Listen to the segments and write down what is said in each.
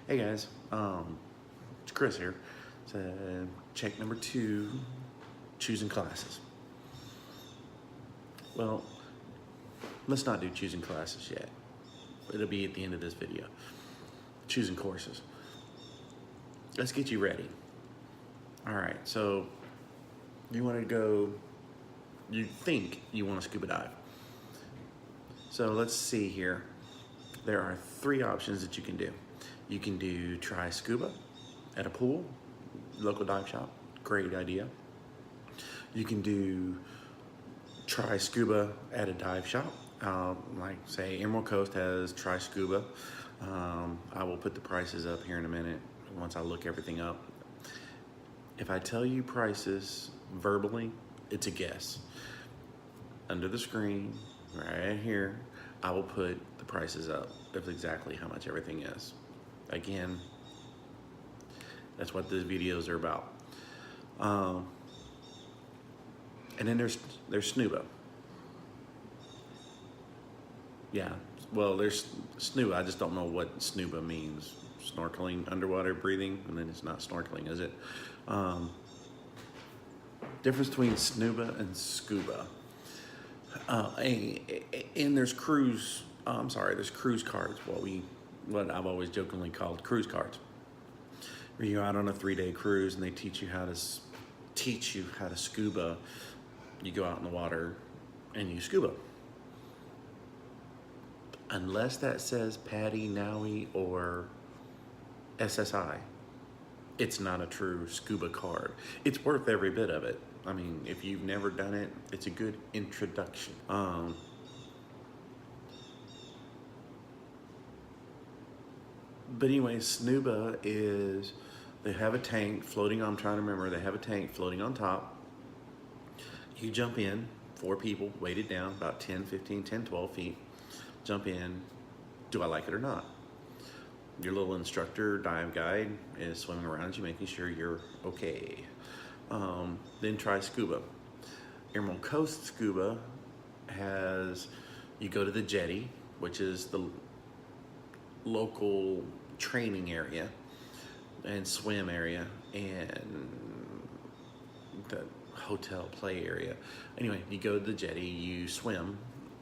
Hey guys, it's Chris here. So check number 2, choosing classes. Well, let's not do choosing classes yet. It'll be at the end of this video. Choosing courses. Let's get you ready. All right, so you want to go, you think you want to scuba dive. So let's see here. There are 3 options that you can do. You can do try scuba at a pool, local dive shop, great idea. You can do try scuba at a dive shop, like say Emerald Coast has try scuba. I will put the prices up here in a minute once I look everything up. If I tell you prices verbally, it's a guess. Under the screen, right here, I will put the prices up of exactly how much everything is. Again, that's what these videos are about. And then there's Scuba. Yeah, well, there's Scuba. I just don't know what Scuba means. Snorkeling, underwater breathing, and then it's not snorkeling, is it? Difference between Scuba and Scuba. And there's cruise. There's cruise cards. What I've always jokingly called cruise cards. Where you're out on a 3-day cruise and they teach you how to scuba. You go out in the water and you scuba. Unless that says PADI, NAUI, or SSI, it's not a true scuba card. It's worth every bit of it. I mean, if you've never done it, it's a good introduction. But anyway, Scuba is, they have a tank floating on, I'm trying to remember, they have a tank floating on top. You jump in, 4 people, weighted down, about 10, 15, 10, 12 feet. Jump in, do I like it or not? Your little instructor, dive guide, is swimming around you, making sure you're okay. Then try scuba. Emerald Coast Scuba has, you go to the jetty, which is the local training area and swim area and the hotel play area. Anyway, you go to the jetty, you swim,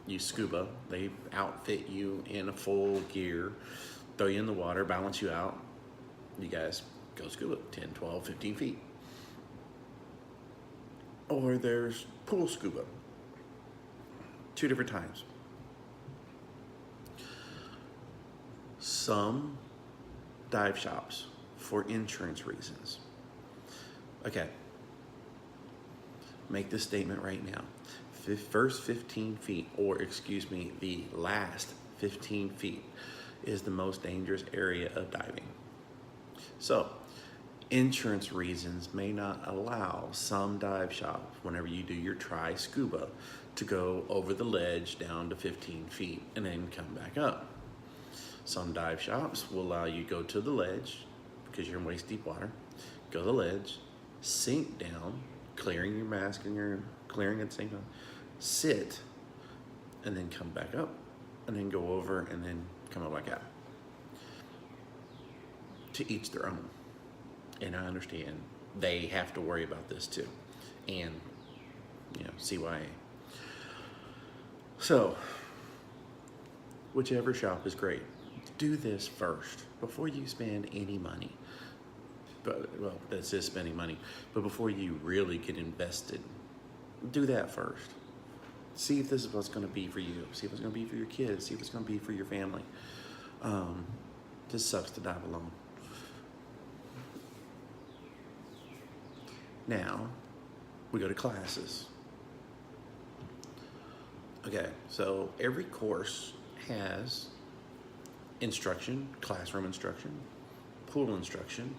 you scuba. They outfit you in a full gear, throw you in the water, balance you out. You guys go scuba 10, 12, 15 feet. Or there's pool scuba. 2 different times. Some dive shops, for insurance reasons. Okay, make this statement right now. First 15 feet, or excuse me, the last 15 feet is the most dangerous area of diving. So, insurance reasons may not allow some dive shops, whenever you do your try scuba, to go over the ledge down to 15 feet and then come back up. Some dive shops will allow you to go to the ledge because you're in waist deep water, go to the ledge, sink down, clearing your mask and you're clearing at the same time, sit, and then come back up, and then go over and then come back out. To each their own. And I understand they have to worry about this too. And, CYA. So, whichever shop is great. Do this first before you spend any money. Well, that's just spending money. But before you really get invested, do that first. See if this is what's going to be for you. See if it's going to be for your kids. See if it's going to be for your family. Just sucks to dive alone. Now, we go to classes. Okay, so every course has instruction, classroom instruction, pool instruction,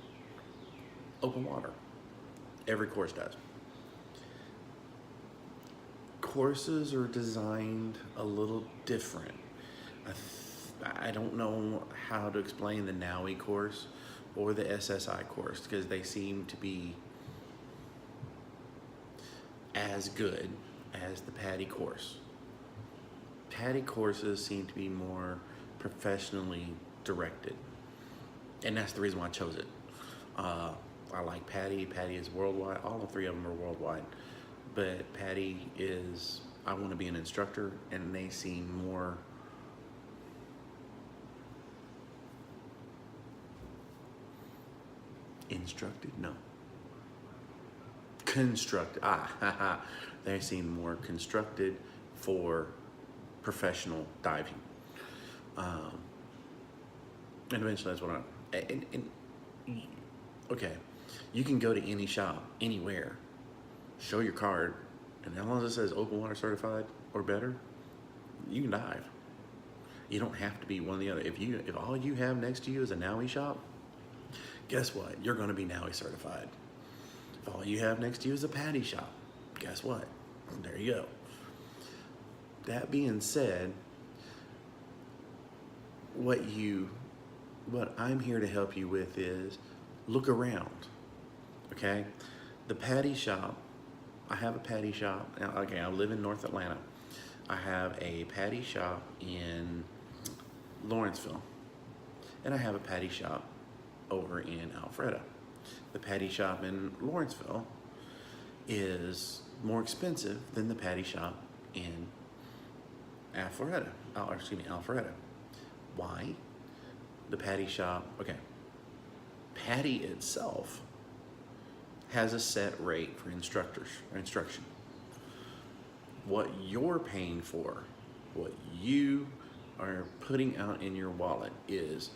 open water. Every course does. Courses are designed a little different. I don't know how to explain the NAUI course or the SSI course because they seem to be as good as the PADI course. PADI courses seem to be more professionally directed. And that's the reason why I chose it. I like Patty. Patty is worldwide. All the three of them are worldwide. But Patty is, I want to be an instructor, and they seem more instructed? No. Constructed. They seem more constructed for professional diving. And eventually that's what okay, you can go to any shop, anywhere, show your card, and as long as it says open water certified or better, you can dive. You don't have to be one or the other. If all you have next to you is a NAUI shop, guess what? You're gonna be NAUI certified. If all you have next to you is a Patty shop, guess what? There you go. That being said, what I'm here to help you with is look around, okay? The Patty shop, I have a Patty shop. Okay, I live in North Atlanta. I have a Patty shop in Lawrenceville, and I have a Patty shop over in Alpharetta. The Patty shop in Lawrenceville is more expensive than the Patty shop in Alpharetta. Why? The Patty shop, okay. Patty itself has a set rate for instructors or instruction. What you're paying for, what you are putting out in your wallet is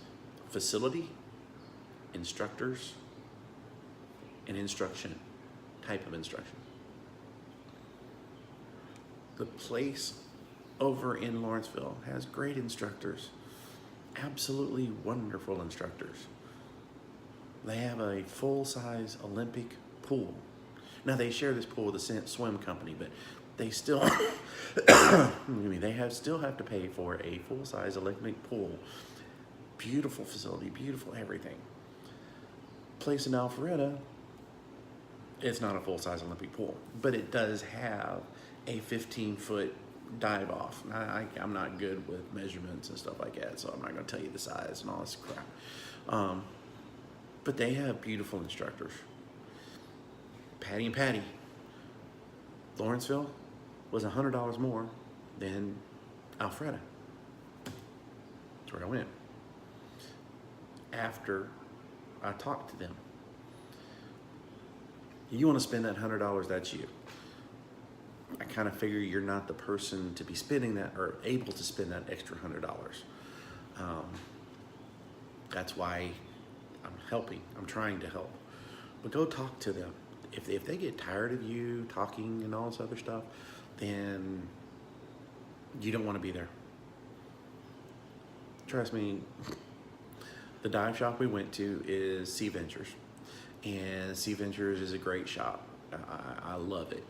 facility, instructors, and instruction, type of instruction. The place over in Lawrenceville has great instructors, absolutely wonderful instructors. They have a full-size Olympic pool. Now they share this pool with a swim company, but they still, still have to pay for a full-size Olympic pool. Beautiful facility, beautiful everything. Place in Alpharetta, it's not a full-size Olympic pool, but it does have a 15-foot dive off. I'm not good with measurements and stuff like that, so I'm not going to tell you the size and all this crap. But they have beautiful instructors. Patty and Patty. Lawrenceville was $100 more than Alpharetta. That's where I went. After I talked to them. You want to spend that $100, that's you. I kind of figure you're not the person to be spending that or able to spend that extra $100. That's why I'm helping. I'm trying to help. But go talk to them. If they get tired of you talking and all this other stuff, then you don't want to be there. Trust me, the dive shop we went to is Sea Ventures. And Sea Ventures is a great shop. I love it.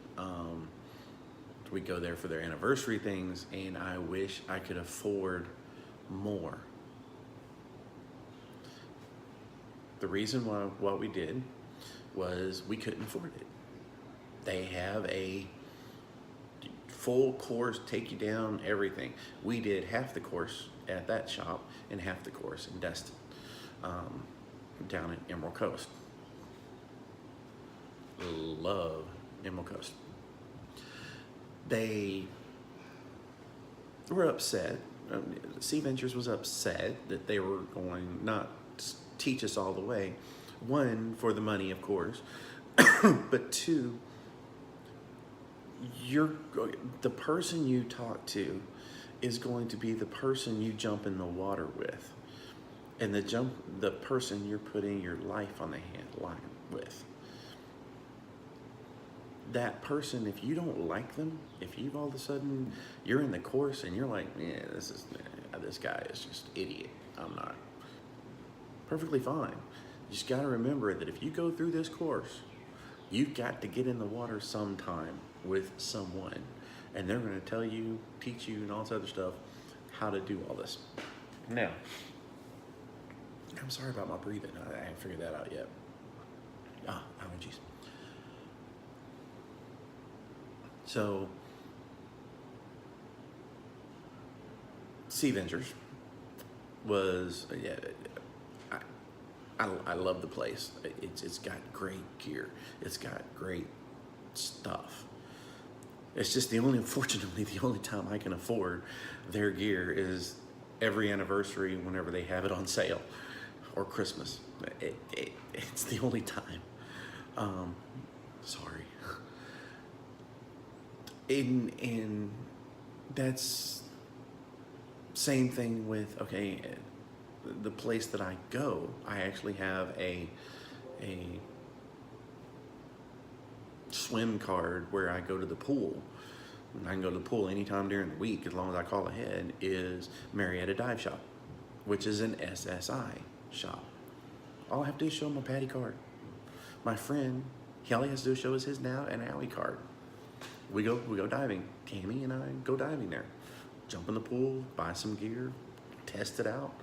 We go there for their anniversary things, and I wish I could afford more. The reason why what we did was we couldn't afford it. They have a full course, take you down, everything. We did half the course at that shop and half the course in Destin, down at Emerald Coast. Love Emerald Coast. They were upset. Sea Ventures was upset that they were going not to teach us all the way. One, for the money, of course, but two, the person you talk to is going to be the person you jump in the water with, and the person you're putting your life on the line with. That person, if you don't like them, if you've all of a sudden, you're in the course and you're like, yeah, this guy is just idiot. I'm not. Perfectly fine. You just got to remember that if you go through this course, you've got to get in the water sometime with someone. And they're going to tell you, teach you, and all this other stuff, how to do all this. Now, I'm sorry about my breathing. I haven't figured that out yet. Allergies. So, Sea Ventures was, I love the place. It's got great gear. It's got great stuff. It's just unfortunately, the only time I can afford their gear is every anniversary whenever they have it on sale, or Christmas. It's the only time. Sorry. And that's same thing with, okay, the place that I go, I actually have a swim card where I go to the pool. And I can go to the pool anytime during the week as long as I call ahead, is Marietta Dive Shop, which is an SSI shop. All I have to do is show him a Patty card. My friend, all he has to do is show us his now an Owie card. We go diving. Tammy and I go diving there. Jump in the pool, buy some gear, test it out.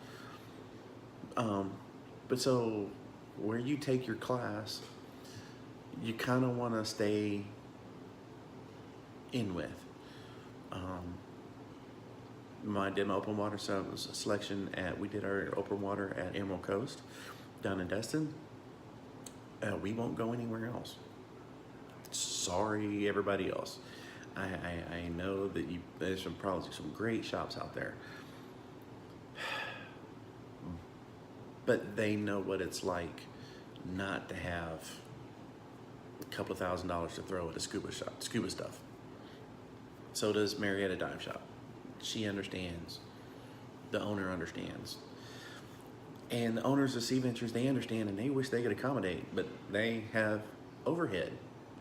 But so where you take your class, you kind of want to stay in with. I did my open water selection we did our open water at Emerald Coast down in Destin. We won't go anywhere else. Sorry, everybody else. I know that there's probably some great shops out there, but they know what it's like not to have a couple of $1,000s to throw at a scuba stuff. So does Marietta Dive Shop. She understands. The owner understands. And the owners of Sea Ventures, they understand, and they wish they could accommodate, but they have overhead,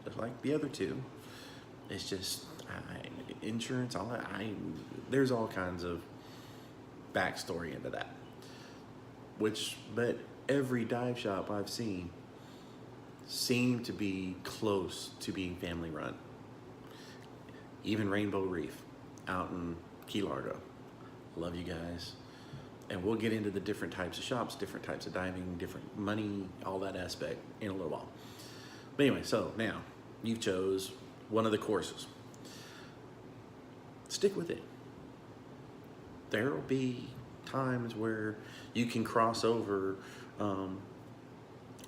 just like the other two. It's just insurance. There's all kinds of backstory into that. But every dive shop I've seen seem to be close to being family run. Even Rainbow Reef out in Key Largo. Love you guys. And we'll get into the different types of shops, different types of diving, different money, all that aspect in a little while. But anyway, so now you've chose one of the courses. Stick with it. There will be times where you can cross over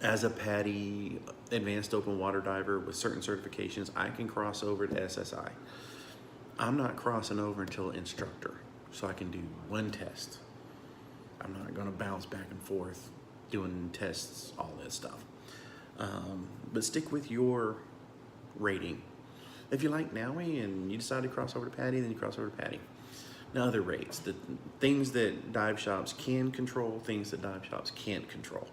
as a PADI advanced open water diver with certain certifications. I can cross over to SSI. I'm not crossing over until instructor, so I can do one test. I'm not going to bounce back and forth doing tests, all that stuff. But stick with your rating. If you like NAUI and you decide to cross over to PADI, then you cross over to PADI. Now, other rates, the things that dive shops can control, things that dive shops can't control.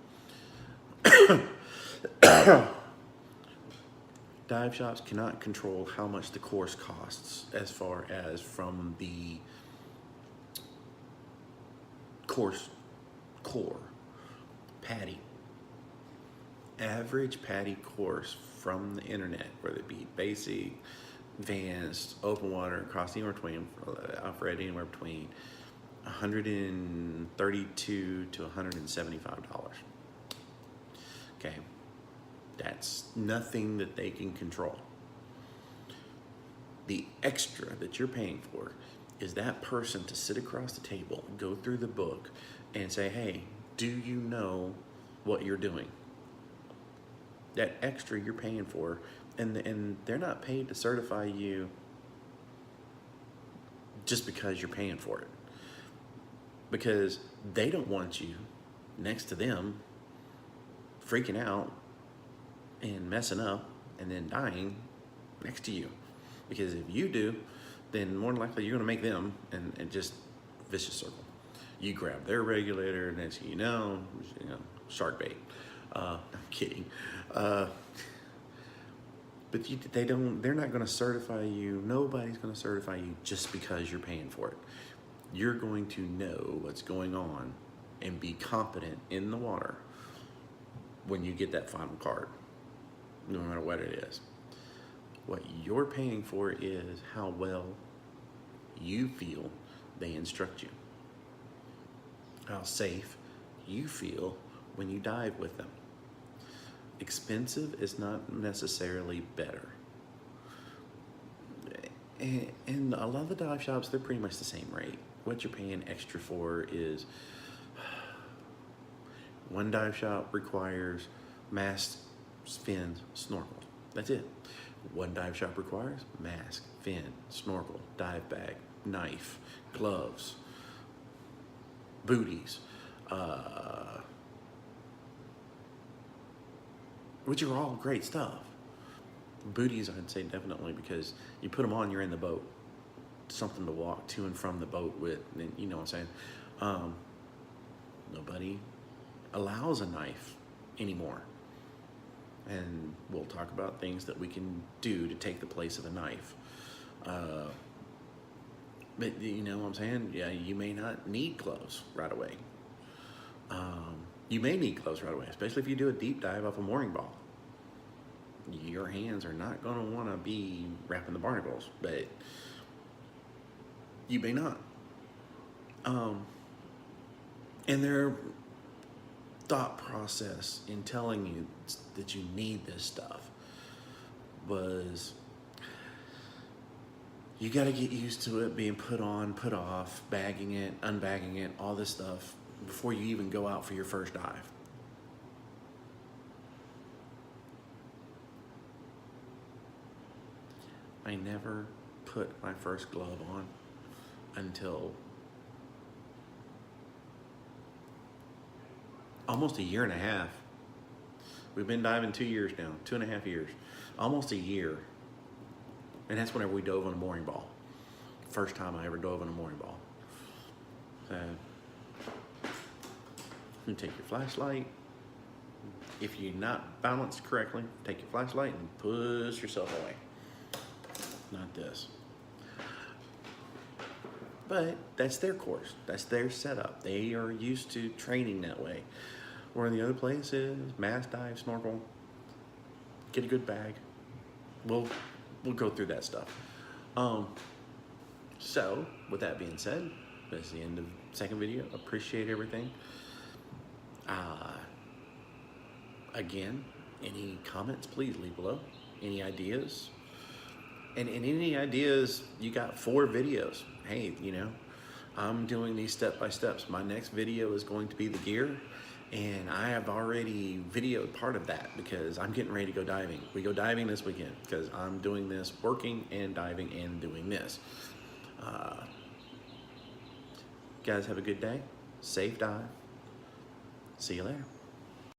Dive shops cannot control how much the course costs as far as from the course core. PADI. Average PADI course from the internet, whether it be basic, advanced, open water, across anywhere between, I've read anywhere between $132 to $175. Okay, that's nothing that they can control. The extra that you're paying for is that person to sit across the table, go through the book, and say, hey, do you know what you're doing? That extra you're paying for, and they're not paid to certify you just because you're paying for it. Because they don't want you next to them freaking out and messing up and then dying next to you. Because if you do, then more than likely you're gonna make them, and just vicious circle. You grab their regulator, and next thing you know, shark bait. I'm kidding. But they're not gonna certify you. Nobody's gonna certify you just because you're paying for it. You're going to know what's going on and be competent in the water when you get that final card, no matter what it is. What you're paying for is how well you feel they instruct you. How safe you feel when you dive with them. Expensive is not necessarily better. And a lot of the dive shops, they're pretty much the same rate. What you're paying extra for is One dive shop requires mask, fins, snorkel. That's it. One dive shop requires mask, fin, snorkel, dive bag, knife, gloves, booties, which are all great stuff. Booties, I'd say definitely, because you put them on, you're in the boat. Something to walk to and from the boat with, you know what I'm saying? Nobody allows a knife anymore. And we'll talk about things that we can do to take the place of a knife. But you know what I'm saying? Yeah, you may not need gloves right away. You may need gloves right away, especially if you do a deep dive off a mooring ball. Your hands are not going to want to be wrapping the barnacles, but you may not. And their thought process in telling you that you need this stuff was, you got to get used to it being put on, put off, bagging it, unbagging it, all this stuff before you even go out for your first dive. I never put my first glove on until almost a year and a half. We've been diving 2 years now, 2.5 years, almost a year. And that's whenever we dove on a mooring ball. First time I ever dove on a mooring ball. So, you take your flashlight. If you're not balanced correctly, take your flashlight and push yourself away. Not this. But that's their course. That's their setup. They are used to training that way. Where the other place is mask dive, snorkel, get a good bag. We'll go through that stuff. So with that being said, that's the end of the second video. Appreciate everything. Again, any comments, please leave below. Any ideas? And any ideas, you got 4 videos. Hey, you know, I'm doing these step-by-steps. My next video is going to be the gear, and I have already videoed part of that because I'm getting ready to go diving. We go diving this weekend because I'm doing this, working and diving and doing this. Guys, have a good day. Safe dive. See you later.